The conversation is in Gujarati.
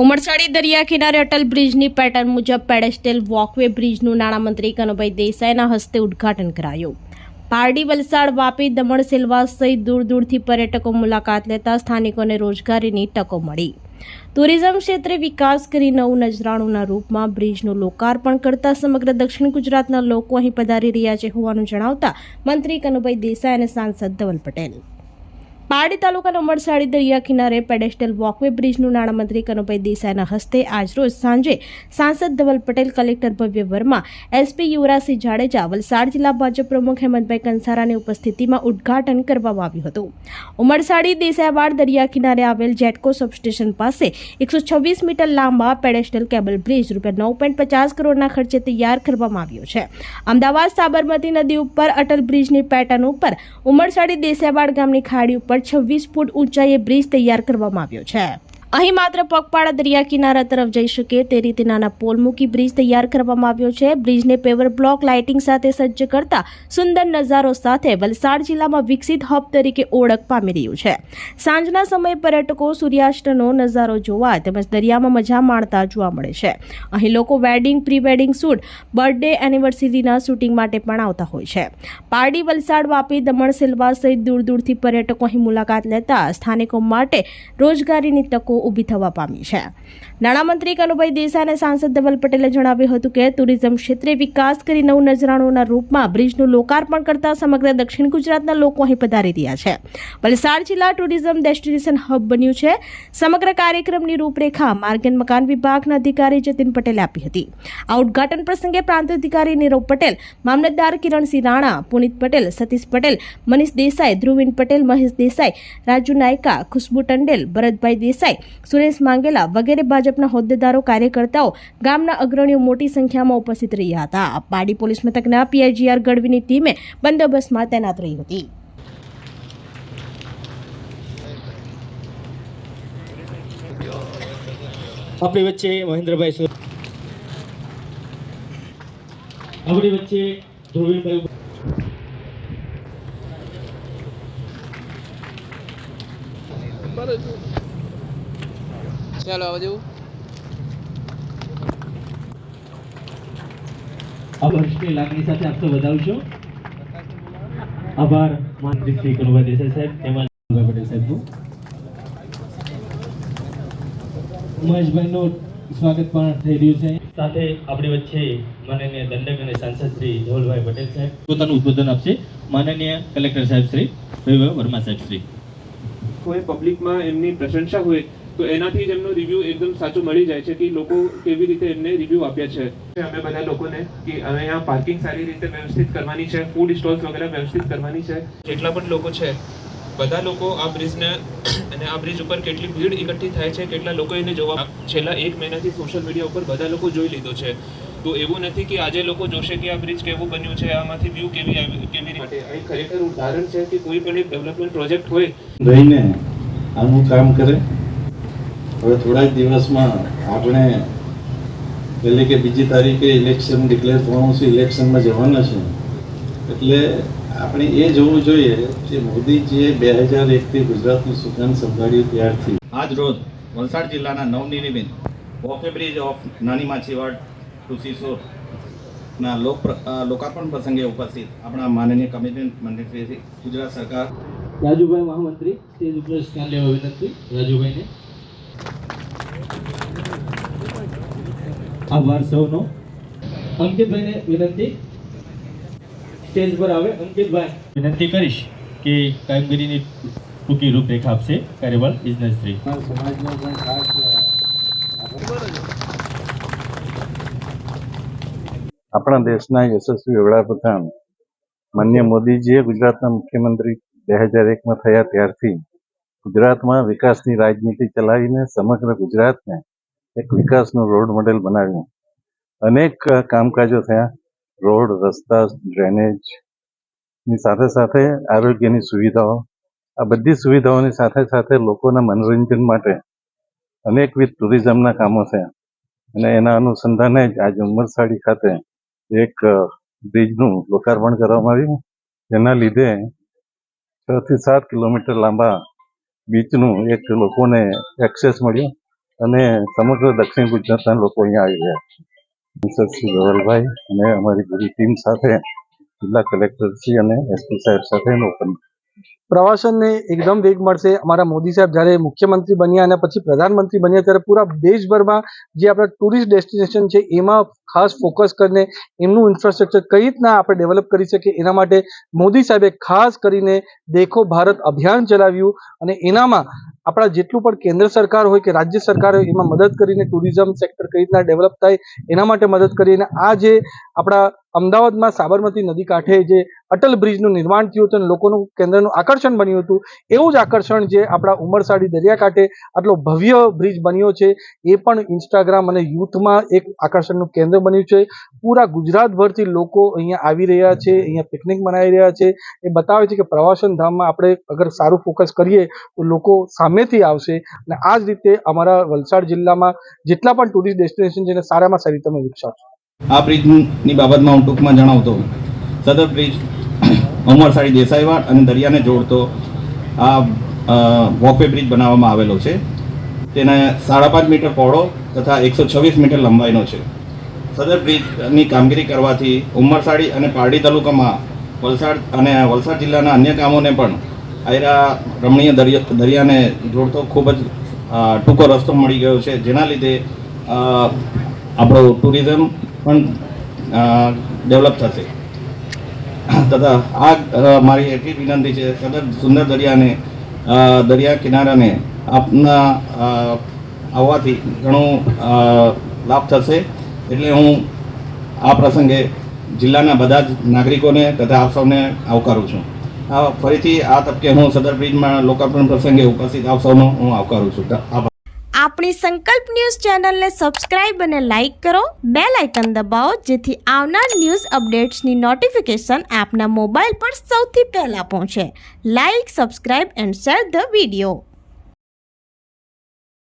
ઉમરસાડી દરિયા કિનારે અટલ બ્રિજની પેટર્ન મુજબ પેડેસ્ટલ વોકવે બ્રિજનું નાણામંત્રી કનુભાઈ દેસાઈના હસ્તે ઉદ્ઘાટન કરાયું। પારડી, વલસાડ, વાપી, દમણ, સેલવાસ સહિત દૂર દૂરથી પર્યટકો મુલાકાત લેતા સ્થાનિકોને રોજગારીની તકો મળી। ટુરિઝમ ક્ષેત્રે વિકાસ કરી નવું નજરાણુંના રૂપમાં બ્રિજનું લોકાર્પણ કરતા સમગ્ર દક્ષિણ ગુજરાતના લોકો અહીં પધારી રહ્યા છે હોવાનું જણાવતા મંત્રી કનુભાઈ દેસાઈ અને સાંસદ ધવલ પટેલ। પારડી તાલુકાના ઉમરસાડી દરિયા કિનારે પેડેસ્ટલ વોકવે બ્રિજનું નાણામંત્રી કનુભાઈ દેસાઈના હસ્તે આજરોજ સાંજે સાંસદ ધવલ પટેલ, કલેક્ટર ભવ્ય વર્મા, એસપી યુવરાજસિંહ જાડેજા, વલસાડ જિલ્લા ભાજપ પ્રમુખ હેમંતભાઈ કંસારાની ઉપસ્થિતિમાં ઉદ્ઘાટન કરવામાં આવ્યું હતું। ઉમરસાડી દેસાઈવાડ દરિયા કિનારે આવેલ જેટકો સબસ્ટેશન પાસે 126 મીટર લાંબા પેડેસ્ટલ કેબલ બ્રિજ ₹9.50 કરોડના ખર્ચે તૈયાર કરવામાં આવ્યો છે। અમદાવાદ સાબરમતી નદી ઉપર અટલ બ્રિજની પેટર્ન ઉપર ઉમરસાડી દેસાઈવાડ ગામની ખાડી ઉપર 26 ફૂટ ઊંચાઈએ બ્રિજ તૈયાર કરવામાં આવ્યો છે। અહીં માત્ર પગપાળા દરિયા કિનારા તરફ જઈ શકે તે રીતે નાના પોલ મૂકી બ્રિજ તૈયાર કરવામાં આવ્યો છે। બ્રિજને પેવર બ્લોક લાઇટિંગ સાથે સજ્જ કરતા સુંદર નજારો સાથે વલસાડ જિલ્લામાં વિકસિત હબ તરીકે ઓળખ પામી રહ્યું છે। સાંજના સમયે પર્યટકો સૂર્યાસ્તનો નજારો જોવા તેમજ દરિયામાં મજા માણતા જોવા મળે છે। અહીં લોકો wedding, pre wedding shoot, birthday એનિવર્સરીના શૂટિંગ માટે પણ આવતા હોય છે। પારડી, વલસાડ, વાપી, દમણ, સેલવાસ સહિત દૂર દૂરથી પર્યટકો અહીં મુલાકાત લેતા સ્થાનિકો માટે રોજગારીની તકો ઊભી થવા પામી છે। નાણામંત્રી કનુભાઈ દેસાઈ અને સાંસદ ધવલ પટેલે જણાવ્યું હતું કે ટુરિઝમ ક્ષેત્રે વિકાસ કરી નવું નજરાણુંના રૂપમાં બ્રિજનું લોકાર્પણ કરતા સમગ્ર દક્ષિણ ગુજરાતના લોકો અહીં પધારી રહ્યા છે। વલસાડ જિલ્લા ટુરિઝમ ડેસ્ટિનેશન હબ બન્યું છે। સમગ્ર કાર્યક્રમની રૂપરેખા માર્ગ અને મકાન વિભાગના અધિકારી જતીન પટેલે આપી હતી। આ ઉદ્ઘાટન પ્રસંગે પ્રાંત અધિકારી નીરવ પટેલ, મામલતદાર કિરણસિંહ રાણા, પુનિત પટેલ, સતીશ પટેલ, મનીષ દેસાઈ, ધ્રુવીન પટેલ, મહેશ દેસાઈ, રાજુ નાયકા, ખુશ્બુ ટંડેલ, ભરતભાઈ દેસાઈ, સુરેશ માંગેલા વગેરે ભાજપના હોદ્દેદારો, કાર્યકર્તાઓ, ગામના અગ્રણીઓ મોટી સંખ્યામાં ઉપસ્થિત રહ્યા હતા। પારડી પોલીસ મથકના પીઆઈજીઆર ગઢવીની ટીમે બંદોબસ્તમાં તૈનાત રહી હતી। આપણી વચ્ચે મહેન્દ્રભાઈ, આપણી વચ્ચે ધ્રુવીનભાઈ, ચાલો આવજો। હર્ષની લાગણી સાથે આપતો વધાવશો। આભાર મંત્રી શ્રી કનુભાઈ દેસાઈ સાહેબ તેમજ કનુભાઈ પટેલ સાહેબનું। મહેશભાઈનું સ્વાગત પણ થઈ રહ્યું છે। સાથે આપણી વચ્ચે માનનીય દંડક અને સાંસદ શ્રી ધવલભાઈ પટેલ સાહેબ પોતાનું ઉદ્બોધન આપશે। માનનીય કલેક્ટર સાહેબ શ્રી ભવ્ય વર્મા સાહેબ શ્રી કોઈ પબ્લિકમાં એમની પ્રશંસા હોય તો એનાથી જ એમનો રિવ્યુ એકદમ સાચો મળી જાય છે કે લોકો કેવી રીતે એમને રિવ્યુ આપ્યા છે। અમે બધા લોકોને કે અમે અહીંયા પાર્કિંગ સારી રીતે વ્યવસ્થિત કરવાની છે, ફૂડ સ્ટોલ્સ વગેરે વ્યવસ્થિત કરવાની છે। જેટલા પણ લોકો છે બધા લોકો આ બ્રિજને અને આ બ્રિજ ઉપર કેટલી ભીડ એકઠી થાય છે, કેટલા લોકો એને જોવા છેલ્લા 1 મહિનાથી સોશિયલ મીડિયા ઉપર બધા લોકો જોઈ લીધો છે। તો એવું નથી કે આજે લોકો જોશે કે આ બ્રિજ કેવું બન્યું છે, આમાંથી વ્યૂ કેવી રીતે। અહીં ખરેખર ઉદાહરણ છે કે કોઈ પણ એક ડેવલપમેન્ટ પ્રોજેક્ટ હોય રહીને આનું કામ કરે। હવે થોડા જ દિવસમાં આપણે પહેલી કે બીજી તારીખે ઇલેક્શન ડિક્લેર થવાનું છે, ઇલેક્શનમાં જવાના છે। એટલે આપણે એ જોવું જોઈએ કે મોદીજીએ 2001થી ગુજરાતનું સુકાન સંભાળ્યું ત્યારથી આજ રોજ વલસાડ જિલ્લાના નવનિર્મિત વોકવે બ્રિજ ઓફ નાની માછીવાડ ટુ સિસોદના લોકાર્પણ પ્રસંગે ઉપસ્થિત આપણા માનનીય કમિટમેન્ટ મંત્રી ગુજરાત સરકાર રાજુભાઈ મહામંત્રી સ્ટેજ ઉપર સ્થાન લેવા વિનંતી। રાજુભાઈને આભાર સૌનો। અંકિતભાઈને વિનંતી સ્ટેજ પર આવે। અંકિતભાઈ વિનંતી કરીશ કે કામગીરીની ટૂંકી રૂપરેખા આપશે કાર્યવાહ ઇજનેરશ્રી। સમાજનો પણ ખાસ આપણા દેશના યશસ્વી વડાપ્રધાન માનનીય મોદીજીએ ગુજરાતના મુખ્યમંત્રી 2001માં થયા ત્યારથી ગુજરાતમાં વિકાસની રાજનીતિ ચલાવીને સમગ્ર ગુજરાતને એક વિકાસનું રોડ મોડેલ બનાવ્યું। અનેક કામકાજો થયા, રોડ, રસ્તા, ડ્રેનેજની સાથે સાથે આરોગ્યની સુવિધાઓ, આ બધી સુવિધાઓની સાથે સાથે લોકોના મનોરંજન માટે અનેકવિધ ટુરિઝમના કામો થયા। અને એના અનુસંધાને જ આજે ઉમરસાડી ખાતે એક બ્રિજનું લોકાર્પણ કરવામાં આવ્યું। જેના લીધે 6 થી 7 કિલોમીટર લાંબા બીચનું એક લોકોને એક્સેસ મળ્યો અને સમગ્ર દક્ષિણ ગુજરાતના લોકો અહીંયા આવી રહ્યા છે. સાંસદ શ્રી ધવલભાઈ અને અમારી પૂરી ટીમ સાથે જિલ્લા કલેક્ટરશ્રી અને એસપી સાહેબ સાથેનો પણ પ્રવાસનને એકદમ વેગ મળશે. અમારા મોદી સાહેબ જ્યારે મુખ્યમંત્રી બન્યા અને પછી પ્રધાનમંત્રી બન્યા ત્યારે પૂરા દેશભરમાં જે આપણા ટુરિસ્ટ ડેસ્ટિનેશન છે એમાં ખાસ ફોકસ કરીને એમનું ઇન્ફ્રાસ્ટ્રક્ચર કઈ રીતના આપણે ડેવલપ કરી શકીએ એના માટે મોદી સાહેબે ખાસ કરીને દેખો ભારત અભિયાન ચલાવ્યું અને એનામાં આપણા જેટલું પણ કેન્દ્ર સરકાર હોય કે રાજ્ય સરકાર હોય એમાં મદદ કરીને ટુરિઝમ સેક્ટર કઈ રીતના ડેવલપ થાય એના માટે મદદ કરી. અને આ જે આપણા અમદાવાદમાં સાબરમતી નદી કાંઠે જે અટલ બ્રિજનું નિર્માણ થયું હતું અને લોકોનું કેન્દ્રનું આકર્ષણ બન્યું હતું એવું જ આકર્ષણ જે આપણા ઉમરસાડી દરિયાકાંઠે આટલો ભવ્ય બ્રિજ બન્યો છે એ પણ ઇન્સ્ટાગ્રામ અને યુથમાં એક આકર્ષણનું કેન્દ્ર બન્યું છે. પૂરા ગુજરાતભરથી લોકો અહીંયા આવી રહ્યા છે, અહીંયા પિકનિક મનાવી રહ્યા છે. એ બતાવે છે કે પ્રવાસન ધામમાં આપણે અગર સારું ફોકસ કરીએ તો લોકો સામેથી આવશે. અને આ જ રીતે અમારા વલસાડ જિલ્લામાં જેટલા પણ ટુરિસ્ટ ડેસ્ટિનેશન છે એને સારામાં સારી તમે વિકસાવશો. આ બ્રિજની બાબતમાં હું ટૂંકમાં જણાવતો સદર બ્રિજ ઉમરસાડી દેસાઈવાડ અને દરિયાને જોડતો આ વોકવે બ્રિજ બનાવવામાં આવેલો છે. તેને 5.5 મીટર પહોળો તથા 126 મીટર લંબાઈનો છે. સદર બ્રિજની કામગીરી કરવાથી ઉમરસાડી અને પારડી તાલુકામાં વલસાડ જિલ્લાના અન્ય ગામોને પણ આયરા રમણીય દરિયાને જોડતો ખૂબ જ ટૂંકો રસ્તો મળી ગયો છે, જેના લીધે આપણું ટુરિઝમ પણ ડેવલપ થશે. તથા આ મારી એટલી વિનંતી છે સદર સુંદર દરિયા કિનારાને આપના આવવાથી ઘણું લાભ થશે. એટલે હું આ પ્રસંગે જિલ્લાના બધા જ નાગરિકોને તથા આપ સૌને આવકારું છું. ફરીથી આ તબકે હું સદર બ્રિજમાં લોકાર્પણ પ્રસંગે ઉપસ્થિત આપ સૌનો હું આવકારું છું. આભાર. આપણી સંકલ્પ ન્યૂઝ ચેનલને સબસ્ક્રાઇબ અને લાઇક કરો, બેલ આઇકન દબાવો જેથી આવનાર ન્યૂઝ અપડેટ્સની નોટિફિકેશન આપના મોબાઈલ પર સૌથી પહેલા પહોંચે. Like, subscribe and share the video.